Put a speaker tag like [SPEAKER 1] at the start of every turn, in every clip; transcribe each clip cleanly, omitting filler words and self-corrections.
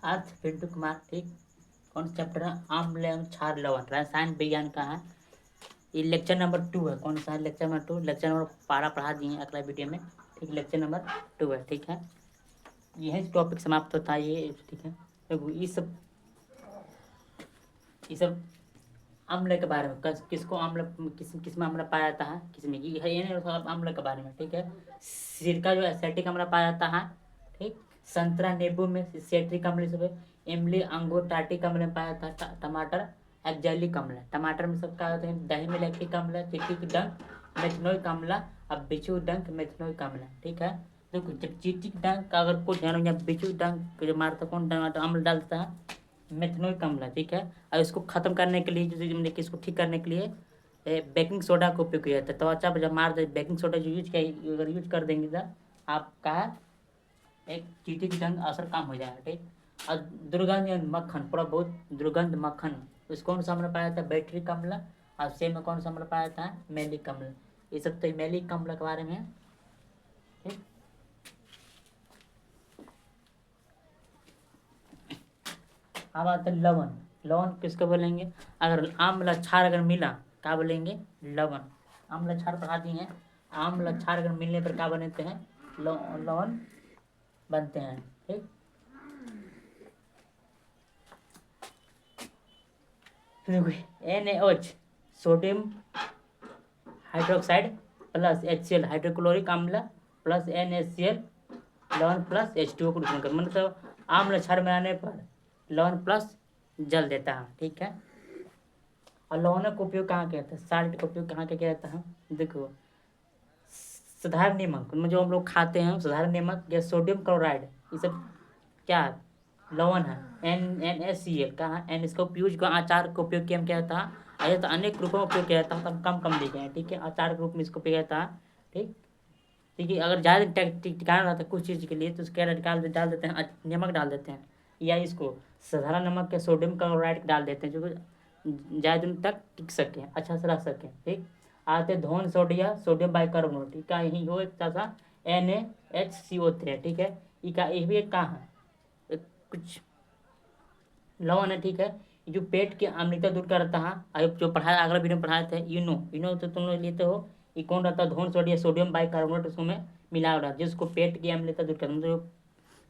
[SPEAKER 1] अर्थ पिंटू कुमार। ठीक, कौन सा चैप्टर है? आम्ल एवं क्षार लवण, रसायन विज्ञान का है। ये लेक्चर नंबर 2 है। कौन सा है? Lecture number 2। लेक्चर नंबर 12 पढ़ा दिए हैं अगला वीडियो में। ठीक, लेक्चर नंबर 2 है। ठीक है, यही टॉपिक समाप्त होता है ये। ठीक है, देखो ये सब अम्ल के बारे में, किसको अम्ल, किस में अम्ल पाया जाता है, किसमें, ये नहीं सब अम्ल के बारे में। ठीक है, सिरका जो एसिटिक अम्ल पाया जाता है। ठीक, संतरा नींबू में सिट्रिक अम्ल, सब इमली अंगूर टार्टिक अम्ल में पाया जाता है। टमाटर एक्जेलिक अम्ल है। टमाटर में सब क्या होते हैं? दही में लैक्टिक अम्ल है, चिटिक डंक मेथनोइक अम्ल, अब बिचू डंक मेथनोइक अम्ल। ठीक है, देखो जब चिटिक डंक अगर कुछ बिचू डंक जो मारता कौन अम्ल डालता है? मेथनोइक अम्ल। ठीक है, और इसको खत्म करने के लिए, जैसे हमने इसको ठीक करने के लिए बेकिंग सोडा का उपयोग किया जाता है। तो अच्छा जब मार दे बेकिंग सोडा जो अगर यूज कर देंगे तो आपका एक चीटी की जंग असर कम हो जाएगा। ठीक, और दुर्गंध मक्खन, पूरा बहुत दुर्गंध मक्खन, इसको कौन सा अम्ल पाया जाता है? बैटरी अम्ल। और सेम में कौन सा अम्ल पाया जाता है? मैलिक अम्ल। ये सब तो मैलिक अम्ल के बारे में है। ठीक, अब आता है लवण। लवण किसको बोलेंगे? अगर आम्ल क्षार अगर मिला क्या बोलेंगे? लवण। आम्ल क्षार पढ़ा दिए हैं। आम्ल क्षार अगर मिलने पर क्या बनते हैं? लवण बनते हैं। ठीक, NaOH sodium hydroxide plus HCl hydrochloric अम्ल प्लस NaCl लवण प्लस H2O को रिएक्शन कर, मतलब आम्ल क्षार बनाने पर लवण प्लस जल देता है। ठीक है, और लवण का उपयोग कहाँ किया जाता है? साल्ट का उपयोग कहाँ किया जाता है? देखो साधारण नमक जो हम लोग खाते हैं, साधारण नमक या सोडियम क्लोराइड, ये सब क्या है? लवण है। NaCl का है। एन इसका उपयोग का अचार का उपयोग किया जाता है। ऐसे तो अनेक रूपों में उपयोग किया जाता है, तब कम कम दिखे हैं। ठीक है, अचार के रूप में इसको उपयोग जाता है। ठीक, ठीक है, अगर ज़्यादा ठिकाना रहता है कुछ चीज़ के लिए तो उसके डाल देते हैं, नमक डाल देते हैं, या इसको साधारण नमक के सोडियम क्लोराइड डाल देते हैं जो ज़्यादा दिन तक टिक सके, अच्छा से रह सके। ठीक, आते धोन सोडियम बाइकार्बोनेट, ठीक है, यही हो एक सा NaHCO3। ठीक है, ये भी एक कहाँ है? कुछ लवण है। ठीक है, जो पेट की अम्लता दूर करता है। अब जो पढ़ाया अगला वीडियो में पढ़ाए थे इनो तो तुम लोग लेते हो। ये कौन रहता है? धोन सोडियम बाइकार्बोनेट उसमें मिला रहा है, जिसको पेट की अम्लता दूर करता है। मतलब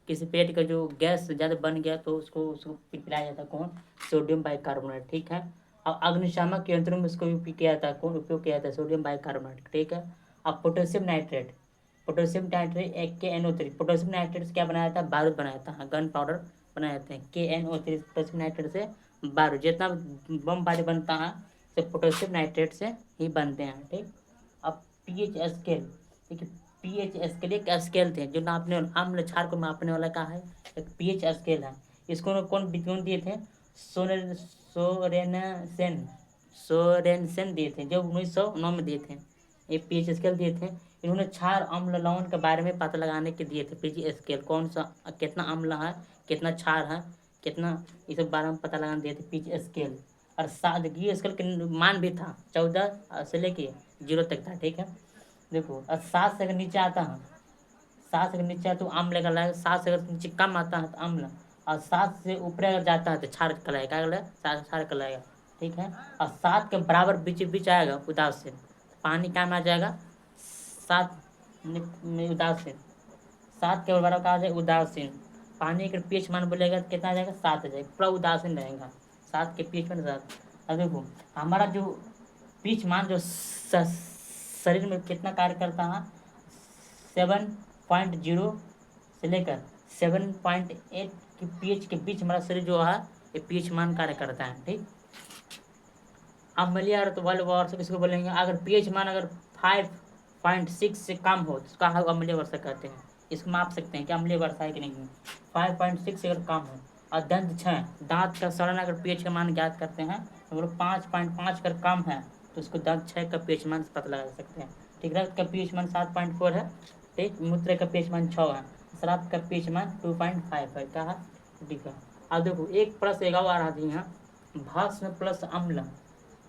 [SPEAKER 1] किसी पेट का जो गैस ज़्यादा बन गया तो उसको पिलाया जाता है। कौन? Sodium bicarbonate. ठीक है, अब अग्निशामक यंत्रों में इसको उपयोग किया जाता है। कौन उपयोग किया जाता है? Sodium bicarbonate. ठीक है, अब पोटेशियम नाइट्रेट एक KNO3। पोटेशियम नाइट्रेट से क्या बनाया जाता है? बारूद बनाया जाता है, गन पाउडर बनाए जाते हैं। KNO3 पोटेशियम नाइट्रेट से बारूद, जितना बम बारूद बनता है सब पोटेशियम नाइट्रेट से ही बनते हैं। ठीक, अब pH स्केल। ठीक है, pH स्केल एक स्केल थे जो नापने अम्ल क्षार को मापने वाला का है, एक pH स्केल है। इसको कौन दिए थे? सोरेनसेन दिए थे, जो 1909 में दिए थे। ये pH स्केल दिए थे। इन्होंने क्षार अम्ल लवण के बारे में पता लगाने के दिए थे pH स्केल, कौन सा कितना अम्ल है, कितना क्षार है, कितना, ये सब बारे में पता लगाने दिए थे pH स्केल। और सादगी स्केल के मान भी था, 14 से लेके 0 तक था। ठीक है, देखो और 7 से अगर नीचे आता है, 7 से अगर नीचे आता तो अम्ल कहलाएगा, 7 से अगर नीचे कम आता है तो अम्ल, और 7 से ऊपर अगर जाता है तो क्षार कहलाएगा। क्या कहलाएगा? क्षार कहलाएगा। ठीक है, और 7 के बराबर बीच आएगा उदासीन, पानी क्या में आ जाएगा? 7 में उदासीन, 7 के बराबर कहा जाएगा उदासीन। पानी का pH मान बोलेगा तो कितना आ जाएगा? 7 आ जाएगा, पूरा उदासीन रहेगा। 7 के pH मान 7। अब देखो हमारा जो pH मान जो शरीर में कितना कार्य करता है? 7.0 से लेकर 7.8 के pH के बीच हमारा शरीर जो है ये pH मान कार्य करता है। ठीक, अम्लीय वाले वर्षा किसको बोलेंगे? अगर pH मान अगर 5.6 से कम हो तो उसका अम्लीय वर्षा कहते हैं। इसको माप सकते हैं कि अम्लीय वर्षा है कि नहीं। 5.6 से अगर कम हो, और दंत 6 दांत का सड़न अगर pH का मान ज्ञात करते हैं तो अगर 5.5 अगर कम है तो उसको दंत 6 का pH मान पता लगा सकते हैं। ठीक, रक्त का pH मान 7.4 है। ठीक, मूत्र का pH मान 6 है, शराब का pH मान 2.5 है। क्या है? ठीक है, अब देखो एक प्लस एक और आ रही है, भस्म प्लस अम्ल।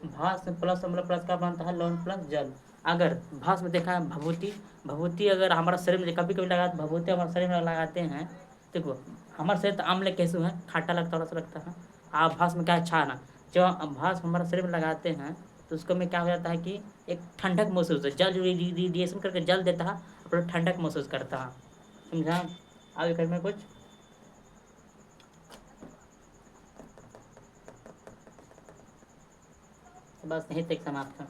[SPEAKER 1] भस्म प्लस अम्ल प्लस का बनता है लवण प्लस जल। अगर भस्म देखा है भभूति, अगर हमारा शरीर में कभी कभी लगा भभूति हमारे शरीर में लगाते हैं, देखो हमारे शरीर तो आम्ल कैसे है, खाटा लगता थोड़ा सा लगता है। आभास में क्या अच्छा ना, जब आभास हमारे शरीर में लगाते हैं तो उसको में क्या हो जाता है कि एक ठंडक महसूस है, जल रेडिएशन करके जल देता है, अपना ठंडक महसूस करता है। समझा? आगे कर में कुछ बस यहीं तक समाप्त है।